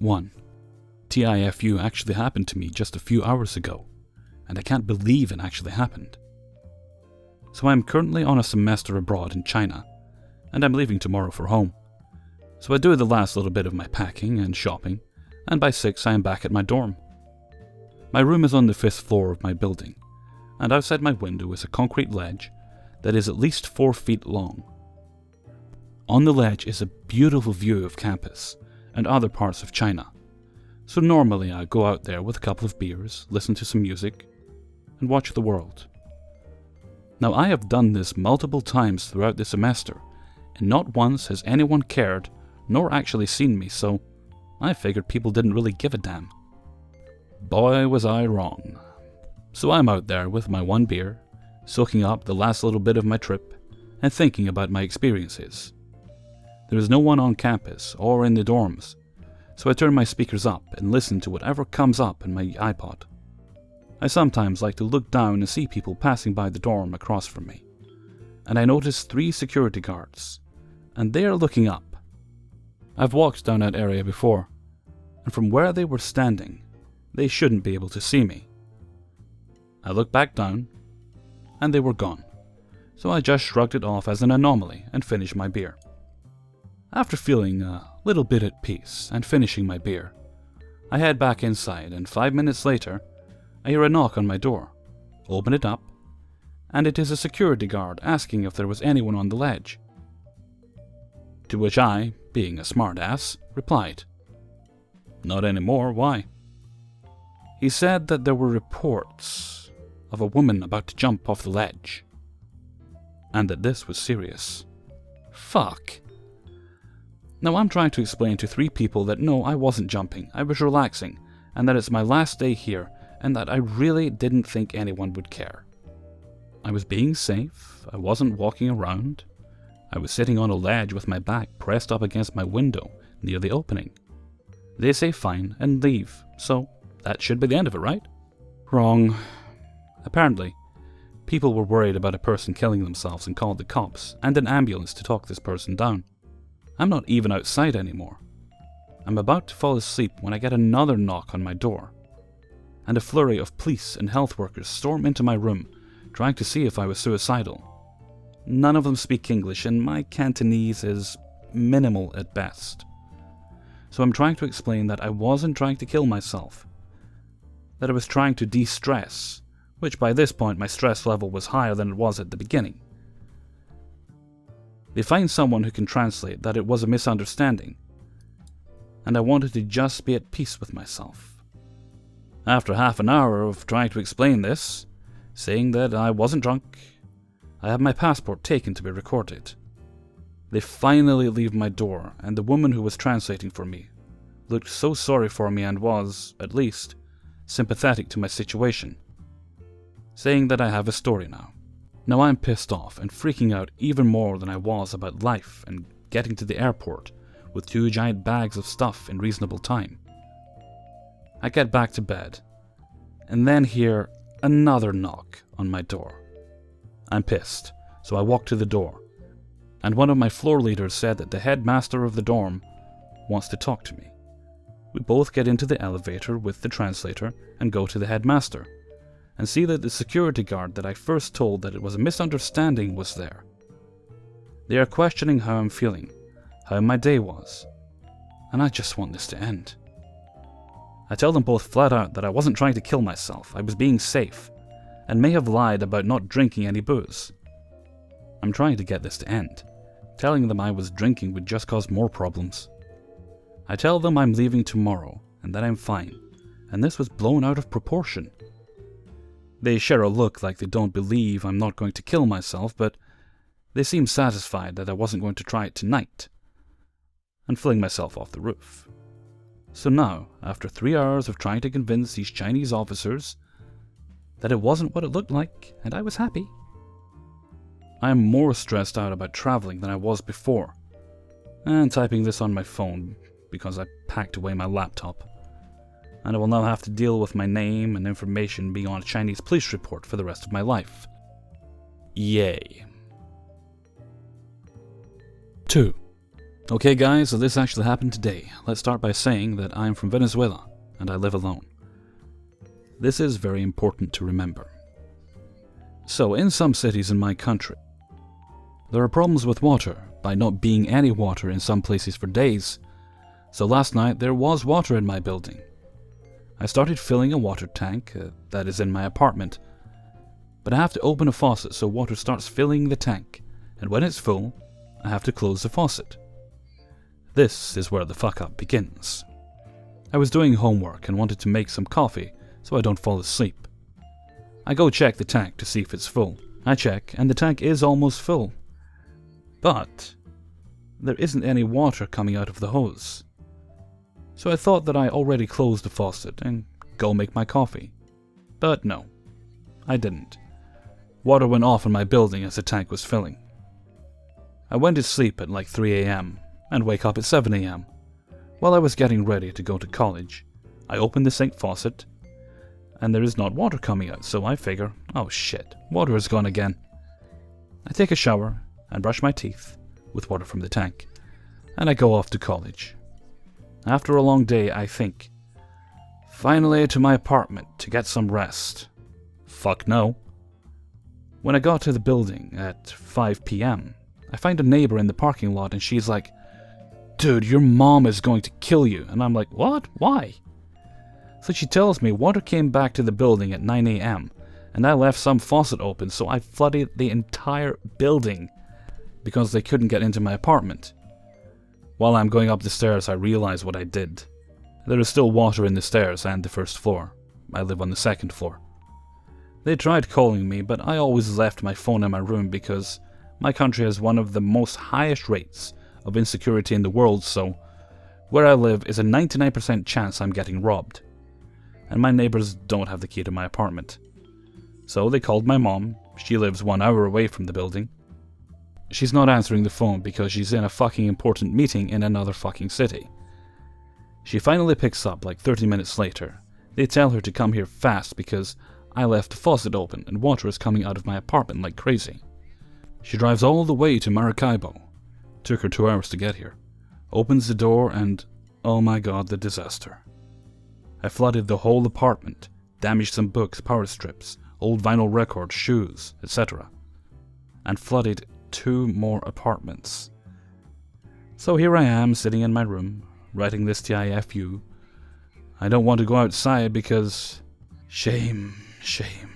1. TIFU actually happened to me just a few hours ago, and I can't believe it actually happened. So I'm currently on a semester abroad in China, and I'm leaving tomorrow for home. So I do the last little bit of my packing and shopping, and by 6 I am back at my dorm. My room is on the 5th floor of my building, and outside my window is a concrete ledge that is at least 4 feet long. On the ledge is a beautiful view of campus and other parts of China. So normally I go out there with a couple of beers, listen to some music, and watch the world. Now I have done this multiple times throughout the semester, and not once has anyone cared nor actually seen me, so I figured people didn't really give a damn. Boy, was I wrong. So I'm out there with my 1 beer, soaking up the last little bit of my trip, and thinking about my experiences. There is no one on campus or in the dorms, so I turn my speakers up and listen to whatever comes up in my iPod. I sometimes like to look down and see people passing by the dorm across from me, and I notice 3 security guards, and they are looking up. I've walked down that area before, and from where they were standing, they shouldn't be able to see me. I looked back down, and they were gone, so I just shrugged it off as an anomaly and finished my beer. After feeling a little bit at peace and finishing my beer, I head back inside, and 5 minutes later, I hear a knock on my door. Open it up, and it is a security guard asking if there was anyone on the ledge. To which I, being a smartass, replied, "Not anymore, why?" He said that there were reports of a woman about to jump off the ledge, and that this was serious. Fuck. Now I'm trying to explain to 3 people that no, I wasn't jumping, I was relaxing, and that it's my last day here, and that I really didn't think anyone would care. I was being safe, I wasn't walking around, I was sitting on a ledge with my back pressed up against my window near the opening. They say fine and leave, so that should be the end of it, right? Wrong. Apparently, people were worried about a person killing themselves and called the cops and an ambulance to talk this person down. I'm not even outside anymore. I'm about to fall asleep when I get another knock on my door, and a flurry of police and health workers storm into my room, trying to see if I was suicidal. None of them speak English, and my Cantonese is minimal at best. So I'm trying to explain that I wasn't trying to kill myself, that I was trying to de-stress, which by this point my stress level was higher than it was at the beginning. They find someone who can translate that it was a misunderstanding, and I wanted to just be at peace with myself. After half an hour of trying to explain this, saying that I wasn't drunk, I had my passport taken to be recorded. They finally leave my door, and the woman who was translating for me looked so sorry for me and was, at least, sympathetic to my situation, saying that I have a story now. Now I'm pissed off and freaking out even more than I was about life and getting to the airport with 2 giant bags of stuff in reasonable time. I get back to bed, and then hear another knock on my door. I'm pissed, so I walk to the door, and one of my floor leaders said that the headmaster of the dorm wants to talk to me. We both get into the elevator with the translator and go to the headmaster, and see that the security guard that I first told that it was a misunderstanding was there. They are questioning how I'm feeling, how my day was, and I just want this to end. I tell them both flat out that I wasn't trying to kill myself, I was being safe, and may have lied about not drinking any booze. I'm trying to get this to end. Telling them I was drinking would just cause more problems. I tell them I'm leaving tomorrow, and that I'm fine, and this was blown out of proportion. They share a look like they don't believe I'm not going to kill myself, but they seem satisfied that I wasn't going to try it tonight, and fling myself off the roof. So now, after 3 hours of trying to convince these Chinese officers that it wasn't what it looked like, and I was happy, I am more stressed out about traveling than I was before, and typing this on my phone because I packed away my laptop, and I will now have to deal with my name and information being on a Chinese police report for the rest of my life. Yay. 2. Okay guys, so this actually happened today. Let's start by saying that I'm from Venezuela and I live alone. This is very important to remember. So in some cities in my country, there are problems with water by not being any water in some places for days. So last night there was water in my building. I started filling a water tank that is in my apartment. But I have to open a faucet so water starts filling the tank, and when it's full, I have to close the faucet. This is where the fuck up begins. I was doing homework and wanted to make some coffee so I don't fall asleep. I go check the tank to see if it's full. I check and the tank is almost full. But there isn't any water coming out of the hose. So I thought that I already closed the faucet and go make my coffee. But no, I didn't. Water went off in my building as the tank was filling. I went to sleep at like 3 AM and wake up at 7 AM. While I was getting ready to go to college, I opened the sink faucet and there is not water coming out, so I figure, oh shit, water is gone again. I take a shower and brush my teeth with water from the tank, and I go off to college. After a long day, I think, finally to my apartment to get some rest. Fuck no. When I got to the building at 5 PM, I find a neighbor in the parking lot and she's like, "Dude, your mom is going to kill you." And I'm like, "What? Why?" So she tells me water came back to the building at 9 AM and I left some faucet open, so I flooded the entire building because they couldn't get into my apartment. While I'm going up the stairs, I realize what I did. There is still water in the stairs and the first floor. I live on the second floor. They tried calling me, but I always left my phone in my room because my country has one of the most highest rates of insecurity in the world, so where I live is a 99% chance I'm getting robbed. And my neighbors don't have the key to my apartment. So they called my mom. She lives 1 hour away from the building. She's not answering the phone because she's in a fucking important meeting in another fucking city. She finally picks up like 30 minutes later. They tell her to come here fast because I left the faucet open and water is coming out of my apartment like crazy. She drives all the way to Maracaibo. Took her 2 hours to get here. Opens the door and, oh my god, the disaster. I flooded the whole apartment, damaged some books, power strips, old vinyl records, shoes, etc. And flooded 2 more apartments. So here I am, sitting in my room, writing this TIFU. I don't want to go outside because shame, shame,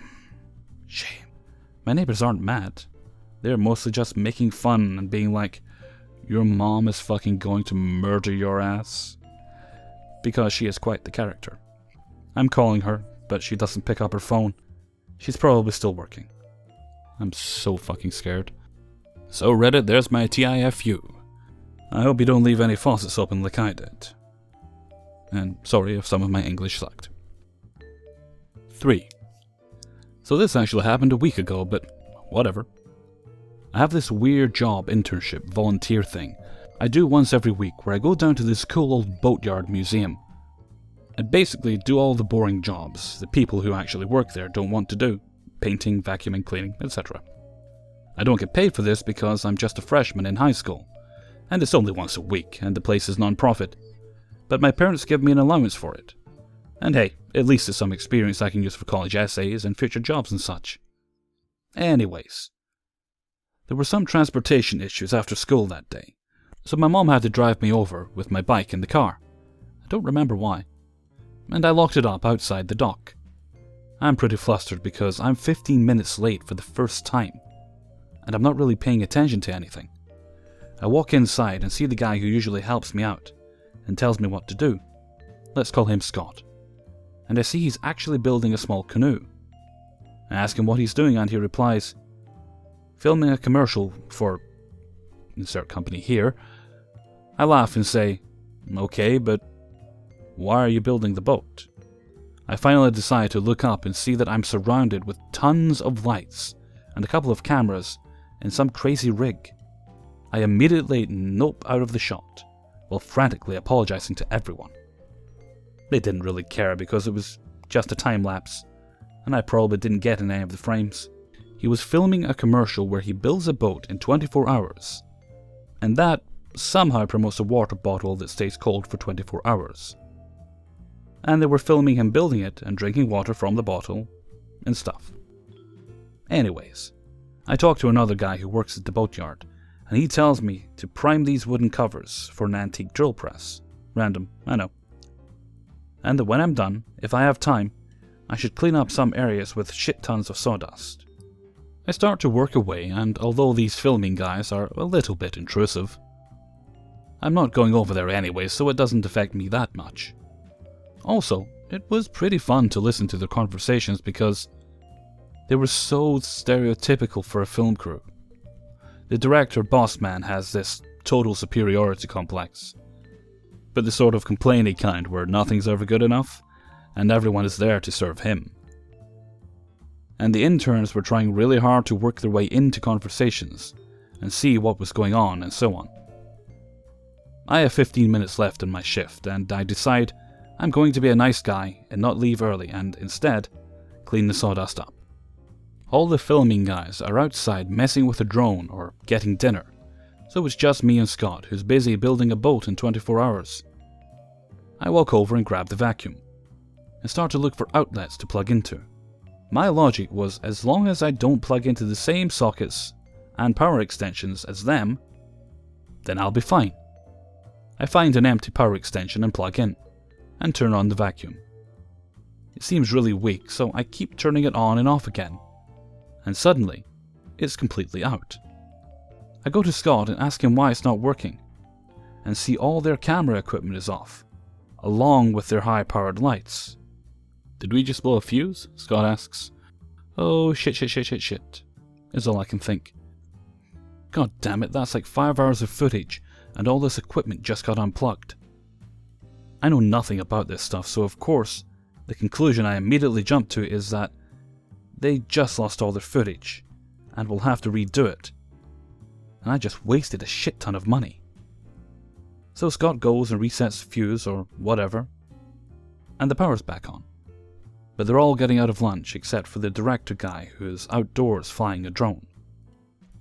shame. My neighbors aren't mad. They're mostly just making fun and being like, "Your mom is fucking going to murder your ass." Because she is quite the character. I'm calling her, but she doesn't pick up her phone. She's probably still working. I'm so fucking scared. So Reddit, there's my TIFU. I hope you don't leave any faucets open like I did. And sorry if some of my English sucked. 3. So this actually happened a week ago, but whatever. I have this weird job internship volunteer thing I do once every week where I go down to this cool old boatyard museum and basically do all the boring jobs the people who actually work there don't want to do. Painting, vacuuming, cleaning, etc. I don't get paid for this because I'm just a freshman in high school, and it's only once a week, and the place is non-profit. But my parents give me an allowance for it. And hey, at least it's some experience I can use for college essays and future jobs and such. Anyways, there were some transportation issues after school that day, so my mom had to drive me over with my bike in the car. I don't remember why. And I locked it up outside the dock. I'm pretty flustered because I'm 15 minutes late for the first time, and I'm not really paying attention to anything. I walk inside and see the guy who usually helps me out and tells me what to do. Let's call him Scott. And I see he's actually building a small canoe. I ask him what he's doing and he replies, "Filming a commercial for insert company here." I laugh and say, "Okay, but why are you building the boat?" I finally decide to look up and see that I'm surrounded with tons of lights and a couple of cameras and some crazy rig. I immediately nope out of the shot, while frantically apologizing to everyone. They didn't really care because it was just a time lapse, and I probably didn't get in any of the frames. He was filming a commercial where he builds a boat in 24 hours, and that somehow promotes a water bottle that stays cold for 24 hours. And they were filming him building it and drinking water from the bottle and stuff. Anyways, I talked to another guy who works at the boatyard, and he tells me to prime these wooden covers for an antique drill press. Random, I know. And that when I'm done, if I have time, I should clean up some areas with shit tons of sawdust. I start to work away, and although these filming guys are a little bit intrusive, I'm not going over there anyway, so it doesn't affect me that much. Also, it was pretty fun to listen to their conversations because they were so stereotypical for a film crew. The director, boss man, has this total superiority complex, but the sort of complainy kind where nothing's ever good enough, and everyone is there to serve him. And the interns were trying really hard to work their way into conversations, and see what was going on, and so on. I have 15 minutes left in my shift, and I decide I'm going to be a nice guy and not leave early, and instead, clean the sawdust up. All the filming guys are outside messing with a drone or getting dinner, so it's just me and Scott, who's busy building a boat in 24 hours. I walk over and grab the vacuum, and start to look for outlets to plug into. My logic was, as long as I don't plug into the same sockets and power extensions as them, then I'll be fine. I find an empty power extension and plug in, and turn on the vacuum. It seems really weak, so I keep turning it on and off again, and suddenly, it's completely out. I go to Scott and ask him why it's not working, and see all their camera equipment is off, along with their high-powered lights. "Did we just blow a fuse?" Scott asks. "Oh, shit, is all I can think. God damn it, that's like 5 hours of footage, and all this equipment just got unplugged. I know nothing about this stuff, so of course, the conclusion I immediately jump to is that they just lost all their footage, and will have to redo it. And I just wasted a shit ton of money. So Scott goes and resets the fuse or whatever, and the power's back on. But they're all getting out of lunch except for the director guy who is outdoors flying a drone.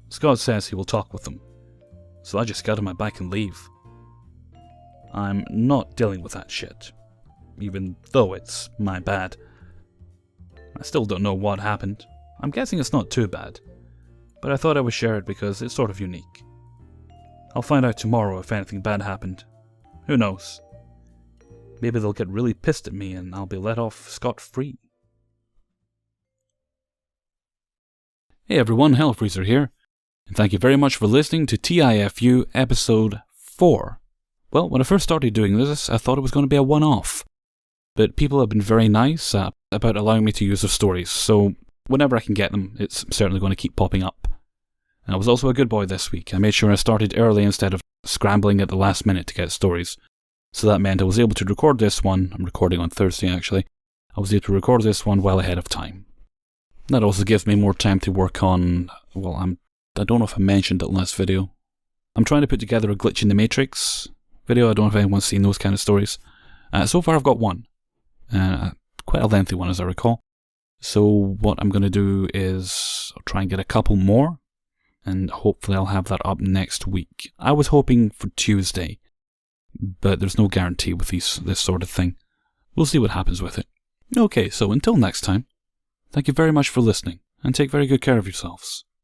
Scott says he will talk with them, so I just get on my bike and leave. I'm not dealing with that shit, even though it's my bad. I still don't know what happened. I'm guessing it's not too bad, but I thought I would share it because it's sort of unique. I'll find out tomorrow if anything bad happened. Who knows? Maybe they'll get really pissed at me and I'll be let off scot-free. Hey everyone, Hellfreezer here, and thank you very much for listening to TIFU Episode 4. Well, when I first started doing this, I thought it was going to be a one-off, but people have been very nice about allowing me to use their stories, so whenever I can get them, it's certainly going to keep popping up. And I was also a good boy this week. I made sure I started early instead of scrambling at the last minute to get stories. So that meant I was able to record this one. I'm recording on Thursday actually. I was able to record this one well ahead of time. That also gives me more time to work on, well, I don't know if I mentioned it last video. I'm trying to put together a Glitch in the Matrix video. I don't know if anyone's seen those kind of stories. So far I've got one. Quite a lengthy one as I recall. So what I'm going to do is I'll try and get a couple more, and hopefully I'll have that up next week. I was hoping for Tuesday, but there's no guarantee with this sort of thing. We'll see what happens with it. Okay, so until next time, thank you very much for listening, and take very good care of yourselves.